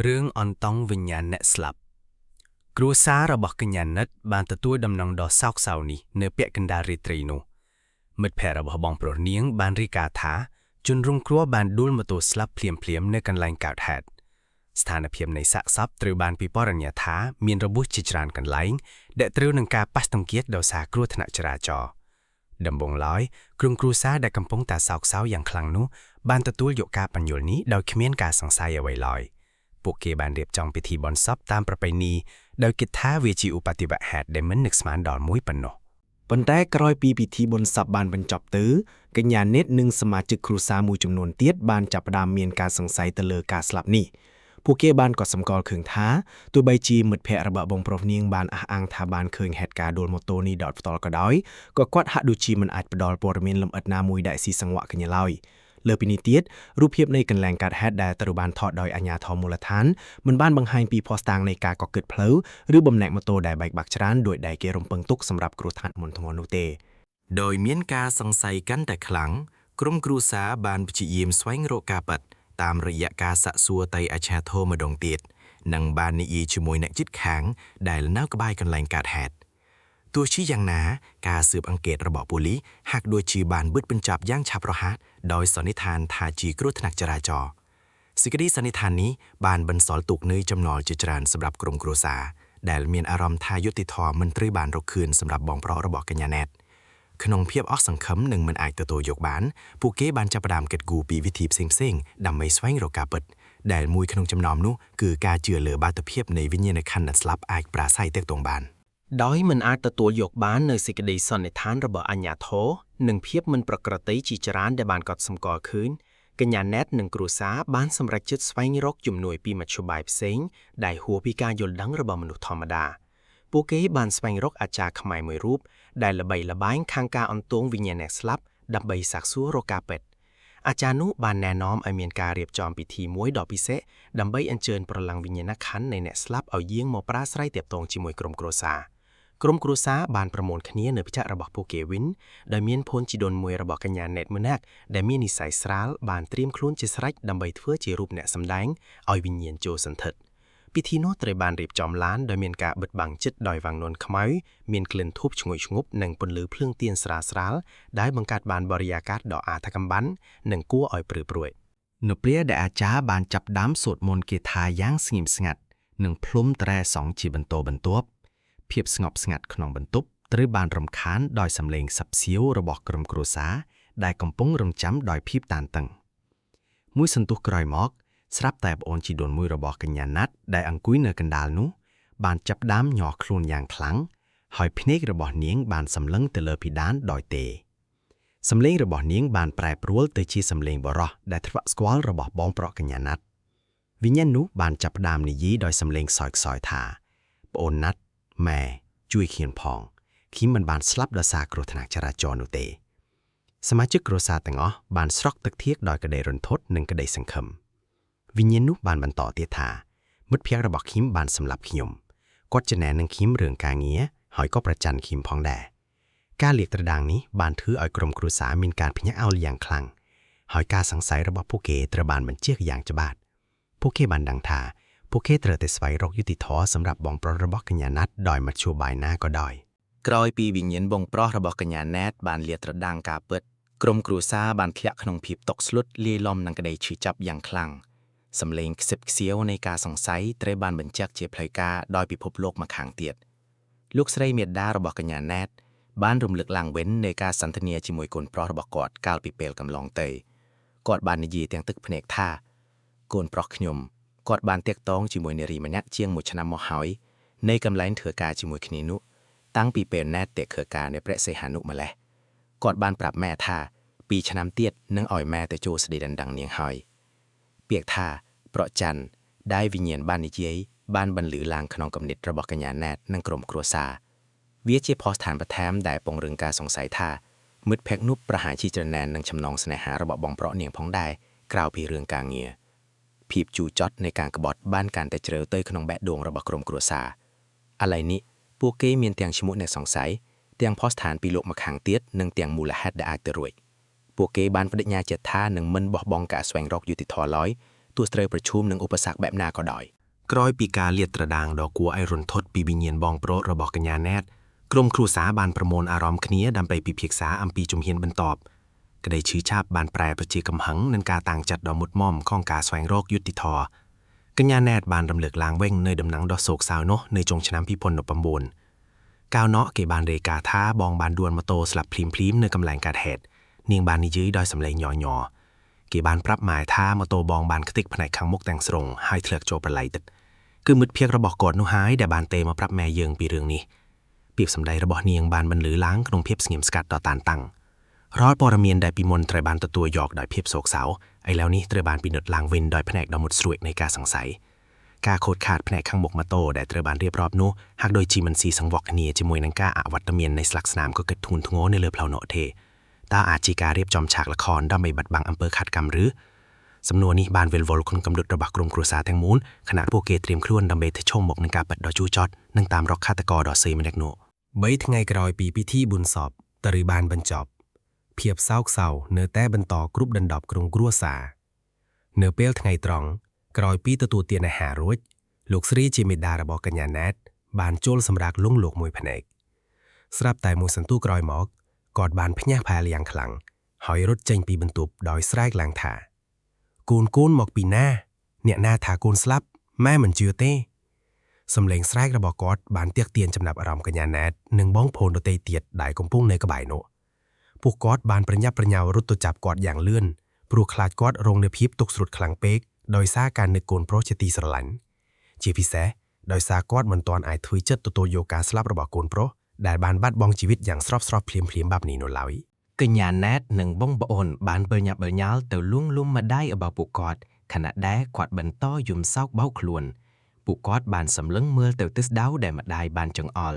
រឿងអន្តង់វិញ្ញាណអ្នកស្លាប់គ្រួសាររបស់កញ្ញាណិតបានទទួលដំណឹងដ៏សោកសៅនេះនៅពាក់កណ្ដាលរាត្រីនោះមិត្តភ័ក្តិរបស់បងប្រុសនាងបានរាយការណ៍ថាជនរងគ្រោះបានដួលម៉ូតូស្លាប់ភ្លាមៗនៅកន្លែងកើតហេតុស្ថានភាពនៃសាកសពត្រូវបានពិពណ៌នាថាមានរបួសជាច្រើនកន្លែងដែលត្រូវនឹងការប៉ះទង្គិចដោយសារគ្រោះថ្នាក់ចរាចរណ៍ដំបូងឡើយក្រុមគ្រួសារដែលកំពុងតែសោកសៅយ៉ាងខ្លាំងនោះបានទទួលយកការបញ្យល់នេះដោយគ្មានការសង្ស័យអ្វីឡើយពួកគេបានរៀបចំពិធីបុណ្យសពតាមប្រពៃណីដោយគិតថាវាជាឧបទ្ទវហេតុដែលមិននឹកស្មានដល់មួយប៉ុណ្ណោះប៉ុន្តែក្រោយពីពិធីបុណ្យសពបានបញ្ចប់ទៅកញ្ញាណិតនិងសមាជិកគ្រួសារមួយចំនួនទៀតបានចាប់ផ្ដើមមានការសង្ស័យទៅលើការស្លាប់នេះពួកគេបានកត់សម្គាល់ឃើញថាទោះបីជាមិត្តភ័ក្តិរបស់បងប្រុសនាងបានអះអាងថាបានឃើញហេតុការណ៍ដួលម៉ូតូនេះដោយផ្ទាល់ក៏ដោយក៏គាត់ហាក់ដូចជាមិនអាចផ្ដល់ព័ត៌មានលម្អិតណាមួយដែលស៊ីសង្វាក់គ្នាឡើយលើពីនេះទៀតរូបភាពនៃកន្លែងកាត់ហេតុដែលត្រូវបានថតដោយអាជ្ញាធរមូលដ្ឋានមិនបានបង្ហាញពីភស្តុតាងនៃការកកិតផ្លូវឬបំណែកម៉ូតូដែលបែកបាក់ច្រើនដោយដែលគេរំពឹងទុកសម្រាប់គ្រោះថ្នាក់មុនធ្ងន់នោះទេដោយមានការសង្ស័យកាន់តែខ្លាំងក្រុមគ្រួសារបានព្យាយាមស្វែងរកការពិតតាមរយៈការសាកសួរទៅអាជ្ញាធរម្ដងទៀតនិងបាននិយាយជាមួយអ្នកជិតខាងដែលនៅក្បែរកន្លែងកើតហេតុទោះជាយ៉ាងណាការស៊ើបអង្កេតរបស់ប៉ូលីសហាក់ដូចជាបានបិទបញ្ចប់យ៉ាងឆាប់រហ័សដោយសន្និដ្ឋានថាជាគ្រោះថ្នាក់ចរាចរណ៍សេចក្តីសន្និដ្ឋាននេះបានបន្សល់ទុកនូវចំណល់ជាច្រើនសម្រាប់ក្រុមគ្រួសារដែលមានអារម្មណ៍ថាយុត្តិធម៌មិនត្រូវបានរកឃើញសម្រាប់បងប្រុសរបស់កញ្ញាណែតក្នុងភាពអស់សង្ឃឹមនិងមិនអាចទទួលយកបានពួកគេបានចាប់ផ្ដើមគិតគូរពីវិធីផ្សេងៗដើម្បីស្វែងរកការពិតដែលមួយក្នុងចំណោមនោះគឺការជឿលើបាតុភិបនៃវិញ្ញាណក្ខន្ធអ្នកស្លាប់អាចប្រាស្រ័យទាក់ទងបានដោយមិនអាចទទួលយកបាននៅសេចក្តីសន្និដ្ឋានរបស់អាជ្ញាធរនិងភាពមិនប្រក្រតីជាច្រើនដែលបានកត់សម្គាល់ឃើញកញ្ញាណែតនិងគ្រួសារបានសម្រេចចិត្តស្វែងរកជំនួយពីមធ្យោបាយផ្សេងដែលហួសពីការយល់ដឹងរបស់មនុស្សធម្មតាពួកគេបានស្វែងរកអាចារ្យខ្មែរមួយរូបដែលល្បីល្បាញខាងការអន្ទងវិញ្ញាណអ្នកស្លាប់ដើម្បីសាកសួររកការពិតអាចារ្យនោះបានណែនាំឲ្យមានការរៀបចំពិធីមួយដ៏ពិសេសដើម្បីអញ្ជើញប្រលឹងវិញ្ញាណក្ខន្ធនៃអ្នកស្លាប់ឲ្យយាងមកប្រាស្រ័យទាក់ទងជាមួយក្រុមគ្រួសារក្រុមគ្រួសារបានប្រមូលគ្នានៅផ្ទះរបស់ពួកគេវិញដោយមានភូនជីដូនមួយរបស់កញ្ញាណែតម្នាក់ដែលមាននិស្ស័យស្រាលបានត្រៀមខ្លួនជាស្រេចដើម្បីធ្វើជារូបអ្នកសម្ដែងឲ្យវិញ្ញាណចូលសន្ធិដ្ឋពិធីនោះត្រូវបានរៀបចំឡើងដោយមានការបិទបាំងជិតដោយវាំងននខ្មៅមានក្លិនធូបឈ្ងុយឈ្ងប់និងពន្លឺភ្លើងទៀនស្រាលៗដែលបង្កើតបានបរិយាកាសដ៏អាថ៌កំបាំងនិងគួរឲ្យព្រឺព្រួយនៅពេលដែលអាចារ្យបានចាប់ផ្ដើមសូត្រមន្តគាថាយ៉ាងស្ងៀមស្ងាត់និងផ្លុំត្រែសង់ជាបន្តបន្ទាប់ភាពស្ងប់ស្ងាត់ក្នុងបន្ទប់ត្រូវបានរំខានដោយសំឡេងសាប់សៀវរបស់ក្រុមគ្រួសារដែលកំពុងរង់ចាំដោយភាពតានតឹងមួយសន្ទុះក្រោយមកស្រាប់តែប្អូនជីដូនមួយរបស់កញ្ញាណាត់ដែលអង្គុយនៅកណ្ដាលនោះបានចាប់ផ្ដើមញាស់ខ្លួនយ៉ាងខ្លាំងហើយភ្នែករបស់នាងបានសម្លឹងទៅលើពិដានដោយទេសំឡេងរបស់នាងបានប្រែប្រួលទៅជាសំឡេងបរោះដែលធ្លាក់ស្គាល់របស់បងប្រុសកញ្ញាណាត់វិញ្ញាណនោះបានចាប់ផ្ដើមនិយាយដោយសំឡេងខ្សោយៗថាប្អូនណាត់ម៉ែជួយខ្ញុំផងខ្ញុំមិនបានស្លាប់ដោយសារគ្រោះថ្នាក់ចរាចរណ៍នោះទេសមាជិកគ្រួសារទាំងអស់បានស្រក់ទឹកធាកដោយក្តីរន្ធត់និងក្តីសង្ឃឹមវិញ្ញាណនោះបានបន្តទៀតថាមិត្តភក្តិរបស់ខ្ញុំបានសម្លាប់ខ្ញុំគាត់ចំណែននឹងខ្ញុំរឿងការងារហើយក៏ប្រច័ណ្ឌខ្ញុំផងដែរការលាកត្រដាងនេះបានធ្វើឲ្យក្រុមគ្រួសារមានការភ្ញាក់អោលយ៉ាងខ្លាំងហើយការសង្ស័យរបស់ពួកគេត្រូវបានបញ្ជាក់យ៉ាងច្បាស់ពួកគេបានដឹងថាពួកគេត្រូវតែស្វែងរកយុត្តិធម៌សម្រាប់បងប្រុសរបស់កញ្ញាណាត់ដោយមធ្យោបាយណាក៏ដោយក្រោយពីវិញ្ញាណបងប្រុសរបស់កញ្ញាណែតបានលាតត្រដាងការពិតក្រុមគ្រួសារបានធ្លាក់ក្នុងភាពតុកស្លុតលាយឡំនឹងក្តីឈឺចាប់យ៉ាងខ្លាំងសំឡេងខ្សិបខ្សៀវនៃការសង្ស័យត្រូវបានបញ្ជាក់ជាផ្លូវការដោយពិភពលោកម្ខាងទៀតលោកស្រីមេដារបស់កញ្ញាណែតបានរំលឹកឡើងវិញនៃការសន្ទនាជាមួយកូនប្រុសរបស់គាត់កាលពីពេលកន្លងទៅគាត់បាននិយាយទាំងទឹកភ្នែកថាកូនប្រុសខ្ញុំគាត់បានតាក់ទងជាមួយនារីម្នាក់ជាង1ឆ្នាំមកហើយនៃកន្លែងធ្វើការជាមួយគ្នានោះតាំងពីពេលណែតតែធ្វើការនៅព្រះសីហនុម្លេះគាត់បានប្រាប់ម៉ែថា2ឆ្នាំទៀតនឹងឲ្យម៉ែទៅចូលស្ដីដណ្ដឹងនាងហើយពាក្យថាប្រច័ណ្ឌដែលវិញ្ញាណបាននិយាយបានបន្លឺឡើងក្នុងគំនិតរបស់កញ្ញាណែតនិងក្រុមគ្រួសារវាជាភស្តុតាងបន្ថែមដែលពង្រឹងការសង្ស័យថាមិត្តភក្តិនោះប្រហែលជាច្រណែននឹងចំណងស្នេហារបស់បងប្រុសនាងផងដែរក្រៅពីរឿងការងារភាពជូរចត់នៃការក្បត់បានកាន់តែជ្រៅទៅក្នុងបេះដូងរបស់ក្រុមគ្រួសារឥឡូវនេះពួកគេមានទាំងឈ្មោះអ្នកសង្ស័យទាំងភស្តុតាងពីលោកម្ខាងទៀតនិងទាំងមូលហេតុដែលអាចទៅរួចពួកគេបានបដិញ្ញាចិត្តថានឹងមិនបោះបង់ការស្វែងរកយុត្តិធម៌ឡើយ ទោះត្រូវប្រឈមនឹងឧបសគ្គបែបណាក៏ដោយ ក្រោយពីការលាតត្រដាងដ៏គួរឲ្យរន្ធត់ពីវិញ្ញាណបងប្រុសរបស់កញ្ញាណែតក្រុមគ្រួសារបានប្រមូលអារម្មណ៍គ្នាដើម្បីពិភាក្សាអំពីជំហានបន្តក្តីឈឺចាប់បានប្រែទៅជាកំហឹងនិងការតាំងចិត្តដ៏មុតមមក្នុងការស្វែងរកយុត្តិធម៌កញ្ញាណែតបានរំលឹកឡើងវិញនៅដំណឹងដ៏โศកសៅនោះនៅចុងឆ្នាំ2019 កាលនោះគេបានរាយការណ៍ថាបងបានដួលម៉ូតូស្លាប់ភ្លាមៗនៅកន្លែងកើតហេតុនាងបាននិយាយដោយសំឡេងញ័រៗគេបានប្រាប់ម៉ែថាម៉ូតូបងបានខ្ទេចផ្នែកខាងមុខទាំងស្រុងហើយធ្លាក់ចូលប្រឡ័យទឹកគឺមិត្តភក្តិរបស់គាត់នោះហើយដែលបានទេមកប្រាប់ម៉ែយើងពីរឿងនេះពាក្យសម្ដីរបស់នាងបានបន្លឺឡើងក្នុងភាពស្ងៀមស្ងាត់ដ៏តានតឹងរាល់ព័ត៌មានដែលពីមុនត្រូវបានទទួលយកដោយភាពសោកសៅឥឡូវនេះត្រូវបានពិនិត្យឡើងវិញដោយផ្នែកដ៏មុតស្រួចនៃការសង្ស័យការខូចខាតផ្នែកខាងមុខម៉ូតូដែលត្រូវបានរៀបរាប់នោះហាក់ដូចជាមិនស៊ីសង្វក់គ្នាជាមួយនឹងការអវត្តមាននៃស្លាកស្នាមក៏គិតធ្ងន់ធ្ងរនៅលើផ្លូវនោះទេតើអាចជាការរៀបចំឆាកល្ខោនដើម្បីបិទបាំងអំពើឃាតកម្មឬសំណួរនេះបានវិលវល់ក្នុងគំនិតរបស់ក្រុមគ្រួសារទាំងមូលខណៈពួកគេត្រៀមខ្លួនដើម្បីទៅឈុំមុខនឹងការពិតដ៏ជូរចត់និងតាមរកឃាតករដ៏សីម្នាក់នោះ3ថ្ងៃក្រោយពីពិធីបុណ្យសពត្រូវបានបញ្ចប់ភាពសោកសៅនៅតែបន្តគ្រប់ដណ្ដប់ក្រុមគ្រួសារនៅពេលថ្ងៃត្រង់ក្រោយពីទទួលទានអាហាររួចលោកស្រីជាមេដារបស់កញ្ញាណែតបានចូលសម្រាកលងលោកមួយភ្នែកស្រាប់តែមួយសន្ទុះក្រោយមកគាត់បានភ្ញាក់ផ្អើលយ៉ាងខ្លាំងហើយរត់ចេញពីបន្ទប់ដោយស្រែកឡើងថាកូនមកពីណាអ្នកណាថាកូនស្លាប់ម៉ែមិនជឿទេសំឡេងស្រែករបស់គាត់បានទាក់ទាញចំណាប់អារម្មណ៍កញ្ញាណែតនិងបងប្អូនដទៃទៀតដែលកំពុងនៅក្បែរនោះពួកគាត់បានប្រញាប់ប្រញាល់រត់ទៅចាប់គាត់យ៉ាងលឿនព្រោះខ្លាចគាត់រងនូវភាពទុក្ខស្រុតខ្លាំងពេកដោយសារការនឹកកូនប្រុសជាទីស្រឡាញ់ជាពិសេសដោយសារគាត់មិនទាន់អាចធ្វើចិត្តទទួលយកការស្លាប់របស់កូនប្រុសដែលបានបាត់បង់ជីវិតយ៉ាងស្រស់ភ្លាមបែបនេះនោះឡើយកញ្ញាណែតនិងបងប្អូនបានប្រញាប់ប្រញាល់ទៅលួងលំម្ដាយរបស់ពួកគាត់ខណៈដែលគាត់បន្តយំសោកបោកខ្លួនពួកគាត់បានសម្លឹងមើលទៅទិសដៅដែលម្ដាយបានចង្អុល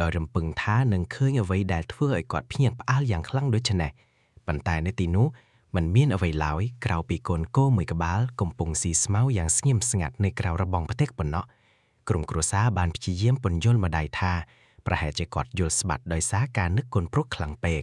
ដោយរំពឹងថានឹងឃើញអ្វីដែលធ្វើឲ្យគាត់ភ្ញាក់ផ្អើលយ៉ាងខ្លាំងដូចនេះប៉ុន្តែនៅទីនោះមិនមានអ្វីឡើយក្រៅពីកូនគោមួយក្បាលកំពុងស៊ីស្មៅយ៉ាងស្ងៀមស្ងាត់នៅក្រៅរបងផ្ទះប៉ុណ្ណោះក្រុមគ្រួសារបានព្យាយាមពន្យល់ម្ដាយថាប្រហែលជាគាត់យល់ស្បាត់ដោយសារការនឹកកូនប្រុសខ្លាំងពេក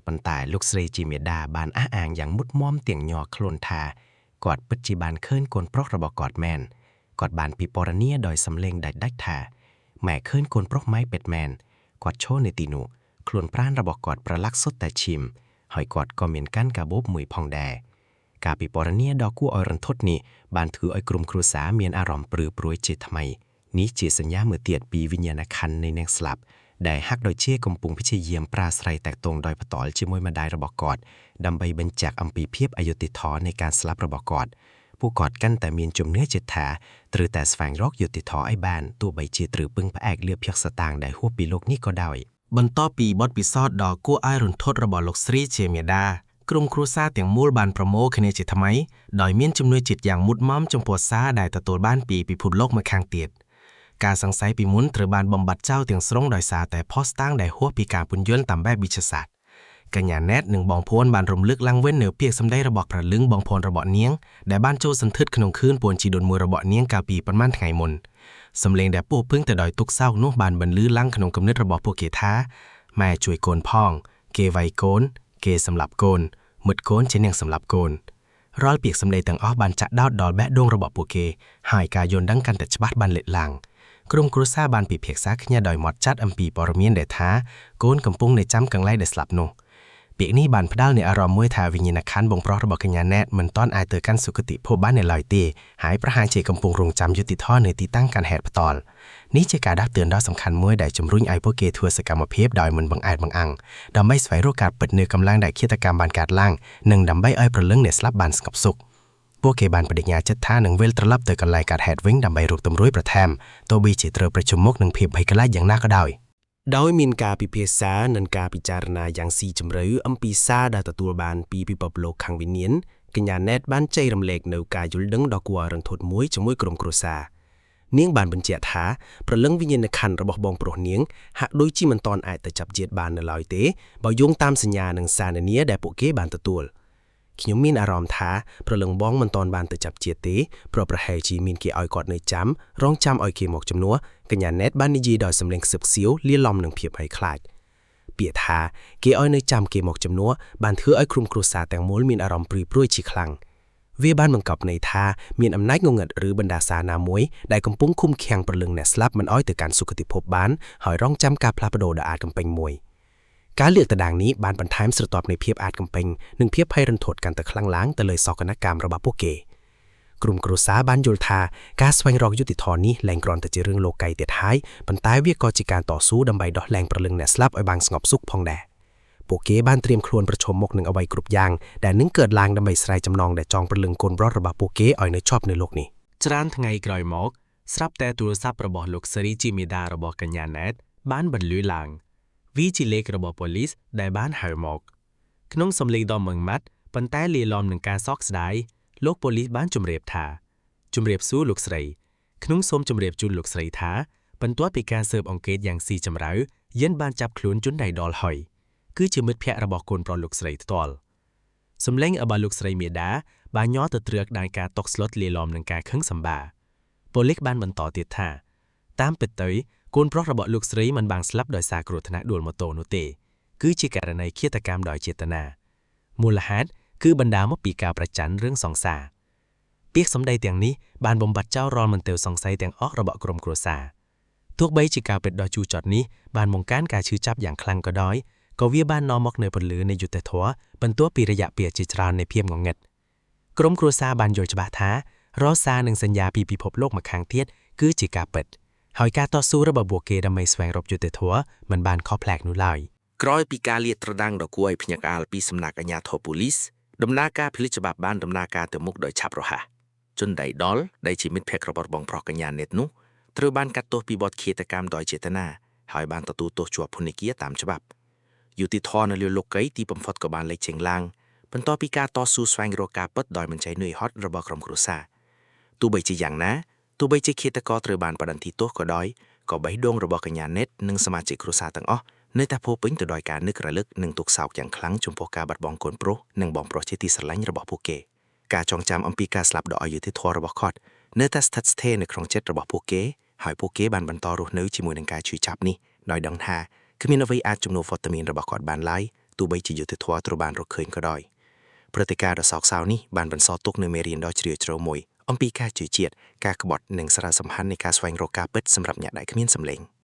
ប៉ុន្តែលោកស្រីជាមេដាបានអះអាងយ៉ាងមុតមមទាំងញ័រខ្លួនថាគាត់ពិតជាបានឃើញកូនប្រុសរបស់គាត់មែនគាត់បានពិពណ៌នាដោយសំឡេងដាច់ថាម៉ែឃើញកូនប្រុសម៉ែពិតមែនគាត់ឈរនៅទីនោះខ្លួនប្រាណរបស់គាត់ប្រឡាក់សុទ្ធតែឈាមហើយគាត់ក៏មានកាន់កាបូបមួយផងដែរការពិពណ៌នាដ៏គួរឲ្យរន្ធត់នេះបានធ្វើឲ្យក្រុមគ្រួសារមានអារម្មណ៍ព្រឺព្រួយជាថ្មីនេះជាសញ្ញាមួយទៀតពីវិញ្ញាណក្ខន្ធនៃអ្នកស្លាប់ដែលហាក់ដូចជាកំពុងព្យាយាមប្រាស្រ័យតាក់ទងដោយផ្ទាល់ជាមួយម្ដាយរបស់គាត់ដើម្បីបញ្ជាក់អំពីភាពអយុត្តិធម៌នៃការស្លាប់របស់គាត់ពួកគាត់កាន់តែមានជំនឿចិត្តថាត្រូវតែស្វែងរកយុត្តិធម៌ឲ្យបានទោះបីជាត្រូវពឹងផ្អែកលើភាគស្តាងដែលហួសពីលោកនេះក៏ដោយបន្ទាប់ពីបទពិសោធន៍ដ៏គួរឲ្យរន្ធត់របស់លោកស្រីជាមេដាក្រុមគ្រួសារទាំងមូលបានប្រមូលគ្នាជាថ្មីដោយមានជំនឿចិត្តយ៉ាងមុតមមចំពោះសារដែលទទួលបានពីពិភពលោកមួយខាងទៀតការសង្ស័យពីមុនត្រូវបានបំបត្តិចោលទាំងស្រុងដោយសារតែភស្តុតាងដែលហួសពីការពន្យល់តាមបែបវិទ្យាសាស្ត្រកញ្ញាណែតនិងបងប្អូនបានរំលឹកឡើងវិញនូវពាក្យសម្ដីរបស់ប្រលឹងបងប្អូនរបស់នាងដែលបានចូលសន្ធឹកក្នុងខឿនពួនជីដូនមួយរបស់នាងកាលពីប៉ុន្មានថ្ងៃមុនសំឡេងដែលពោរពេញទៅដោយទុក្ខសោកនោះបានបន្លឺឡើងក្នុងគំនិតរបស់ពួកគេថាម៉ែជួយកូនផងគេវាយកូនគេសម្លាប់កូនមិត្តកូនជានាងសម្លាប់កូនរាល់ពាក្យសម្ដីទាំងអស់បានចាក់ដោតដល់បេះដូងរបស់ពួកគេហើយការយល់ដឹងកាន់តែច្បាស់បានលេចឡើងក្រុមគ្រួសារបានពិភាក្សាគ្នាដោយហ្មត់ចត់អំពីព័ត៌មានដែលថាកូនកំពុងនៅចាំកន្លែងដែលស្លាប់នោះពាក្យនេះបានផ្ដល់នូវអារម្មណ៍មួយថាវិញ្ញាណក្ខន្ធបងប្រុសរបស់កញ្ញាណែតមិនទាន់អាចទៅកាន់សុគតិភពបាននៅឡើយទេហើយប្រហែលជាកំពុងរងចាំយុត្តិធម៌នៅទីតាំងកាន់ហេតុផ្ទាល់នេះជាការដាស់តឿនដ៏សំខាន់មួយដែលជំរុញឲ្យពួកគេធ្វើសកម្មភាពដោយមិនបង្អែតបង្អាំងដើម្បីស្វែងរកការពិតនៅកម្លាំងដែលឃាតកម្មបានកើតឡើងនិងដើម្បីឲ្យប្រលឹងអ្នកស្លាប់បានស្ងប់សុខពួកគេបានបដិញ្ញាចិត្តថានឹងវិលត្រឡប់ទៅកន្លែងកើតហេតុវិញដើម្បីរកទម្រួយប្រថែមទោះបីជាត្រូវប្រឈមមុខនឹងភាពភ័យខ្លាចយ៉ាងណាក៏ដោយដោយមានការពិភាក្សានិងការពិចារណាយ៉ាងស៊ីជម្រៅអំពីសារដែលទទួលបានពីពិភពលោកខាងវិញ្ញាណកញ្ញាណែតបានចែករំលែកនៅការយល់ដឹងដ៏គួរឲ្យរន្ធត់មួយជាមួយក្រុមគ្រួសារនាងបានបញ្ជាក់ថាប្រលឹងវិញ្ញាណក្ខន្ធរបស់បងប្រុសនាងហាក់ដូចជាមិនទាន់អាចទៅចាប់ជាតិបាននៅឡើយទេបើយោងតាមសញ្ញានិងសារនានាដែលពួកគេបានទទួលខ្ញុំមានអារម្មណ៍ថាប្រលឹងបងមិនទាន់បានទៅចាប់ជាតិទេព្រោះប្រហែលជាមានគេឲ្យគាត់នៅចាំរងចាំឲ្យគេមកជំនួសកញ្ញាណែតបាននិយាយដោយសំឡេងខ្សឹបខ្សៀវលាយឡំនឹងភាពភ័យខ្លាចពាក្យថាគេឲ្យនៅចាំគេមកជំនួសបានធ្វើឲ្យក្រុមគ្រួសារទាំងមូលមានអារម្មណ៍ព្រឺព្រួយជាខ្លាំង វាបានបង្កប់ន័យថាមានអំណាចងងឹតឬបណ្ដាសាណាមួយដែលកំពុងឃុំឃាំងព្រលឹងអ្នកស្លាប់មិនឲ្យទៅកាន់សុគតិភពបានហើយរងចាំការផ្លាស់ប្ដូរដ៏អាចកំពេញមួយការលាកតដាងនេះបានបន្ថែមស្រទាប់នៃភាពអាចកំពេញនិងភាពភ័យរន្ធត់កាន់តែខ្លាំងឡើងទៅលើសក្ខកម្មរបស់ពួកគេក្រុមគ្រួសារបានយល់ថាការស្វែងរកយុត្តិធម៌នេះលែងគ្រាន់តែជារឿងលោកីទៀតហើយប៉ុន្តែវាក៏ជាការតស៊ូដើម្បីដោះលែងព្រលឹងអ្នកស្លាប់ឲ្យបានស្ងប់សុខផងដែរពួកគេបានត្រៀមខ្លួនប្រឈមមុខនឹងអ្វីគ្រប់យ៉ាងដែលនឹងកើតឡើងដើម្បីស្រ័យចំណងដែលចងព្រលឹងកូនប្រុសរបស់ពួកគេឲ្យនៅជាប់នៅលោកនេះច្រើនថ្ងៃក្រោយមកស្រាប់តែទូរស័ព្ទរបស់លោកសេរីជាមេដារបស់កញ្ញាណែតបានបន្លឺឡើងវាជាលេខរបស់ប៉ូលីសដែលបានហៅមកក្នុងសំឡេងដ៏ម៉ឺងម៉ាត់ប៉ុន្តែលាយឡំនឹងការសោកស្ដាយលោកប៉ូលីសបានជម្រាបថាជម្រាបសួរលោកស្រីខ្ញុំសូមជម្រាបជូនលោកស្រីថាបន្ទាប់ពីការស៊ើបអង្កេតយ៉ាងស៊ីជម្រៅយិនបានចាប់ខ្លួនជនដៃដល់ហើយគឺជាមិត្តភក្តិរបស់កូនប្រុសលោកស្រីផ្ទាល់សំឡេងរបស់លោកស្រីមេដាបានញ័រទៅត្រើកដោយការតក់ស្លុតលាយឡំនឹងការខឹងសម្បាប៉ូលីសបានបន្តទៀតថាតាមពិតទៅកូនប្រុសរបស់លោកស្រីមិនបានស្លាប់ដោយសារគ្រោះថ្នាក់ដួលម៉ូតូនោះទេគឺជាករណីឃាតកម្មដោយចេតនាមូលហេតុគឺបណ្ដាលមកពីការប្រច័ណ្ឌរឿងសង្សារពាក្យសម្ដីទាំងនេះបានបំបត្តិចោលរាល់មន្ទិលសង្ស័យទាំងអស់របស់ក្រុមគ្រួសារទោះបីជាការពិតដ៏ជូរចត់នេះបានបង្កើនការឈឺចាប់យ៉ាងខ្លាំងក៏ដោយក៏វាបាននាំមកនូវពន្លឺនៃយុត្តិធម៌បន្ទាប់ពីរយៈពេលជាច្រើននៃភាពងងឹតក្រុមគ្រួសារបានយល់ច្បាស់ថារស់សារនិងសញ្ញាពីពិភពលោកម្ខាងទៀតគឺជាការពិតហើយការតស៊ូរបស់ពួកគេដើម្បីស្វែងរកយុត្តិធម៌មិនបានខុសប្លែកនោះឡើយក្រោយពីការលាតត្រដាងដ៏គួរឲ្យភ្ញាក់ផ្អើលពីសំណាក់អាជ្ញាធរប៉ូលីសដំណើរការពិលិចច្បាប់បានដំណើរការទៅមុខដោយឆាប់រហ័សជនដៃដល់ដែលជាមិត្តភក្តិរបស់បងប្រុសកញ្ញាណេតនោះត្រូវបានកាត់ទោសពីបទឃាតកម្មដោយចេតនាហើយបានទទួលទោសជាប់ពន្ធនាគារតាមច្បាប់យុតិធម៌នៅលើលោកីទីបំផុតក៏បានលេចចេញឡើងបន្ទាប់ពីការតស៊ូស្វែងរកការពិតដោយមិនចេះនឿយហត់របស់ក្រុមគ្រួសារទោះបីជាយ៉ាងណាទោះបីជាឃាតករត្រូវបានបដិសេធទោសក៏ដោយក៏បេះដូងរបស់កញ្ញាណេតនិងសមាជិកគ្រួសារទាំងអស់នៅតែពោពេញទៅដោយការនឹករលឹកនិងទុក្ខសោកយ៉ាងខ្លាំងចំពោះការបាត់បង់កូនប្រុសនិងបងប្រុសជាទីស្រឡាញ់របស់ពួកគេការចងចាំអំពីការស្លាប់ដ៏អយុត្តិធម៌របស់គាត់នៅតែស្ថិតស្ថេរនៅក្នុងចិត្តរបស់ពួកគេហើយពួកគេបានបន្តរស់នៅជាមួយនឹងការឈឺចាប់នេះដោយដឹងថាគ្មានអ្វីអាចជំនួសវត្តមានរបស់គាត់បានឡើយទោះបីជាយុត្តិធម៌ត្រូវបានរកឃើញក៏ដោយព្រឹត្តិការណ៍ដ៏សោកសៅនេះបានបន្សល់ទុកនូវមេរៀនដ៏ជ្រាលជ្រៅមួយអំពីការជឿជាតិការក្បត់និងសារៈសំខាន់នៃការស្វែងរកការពិតសម្រាប់អ្នកដែលគ្មានសម្លេង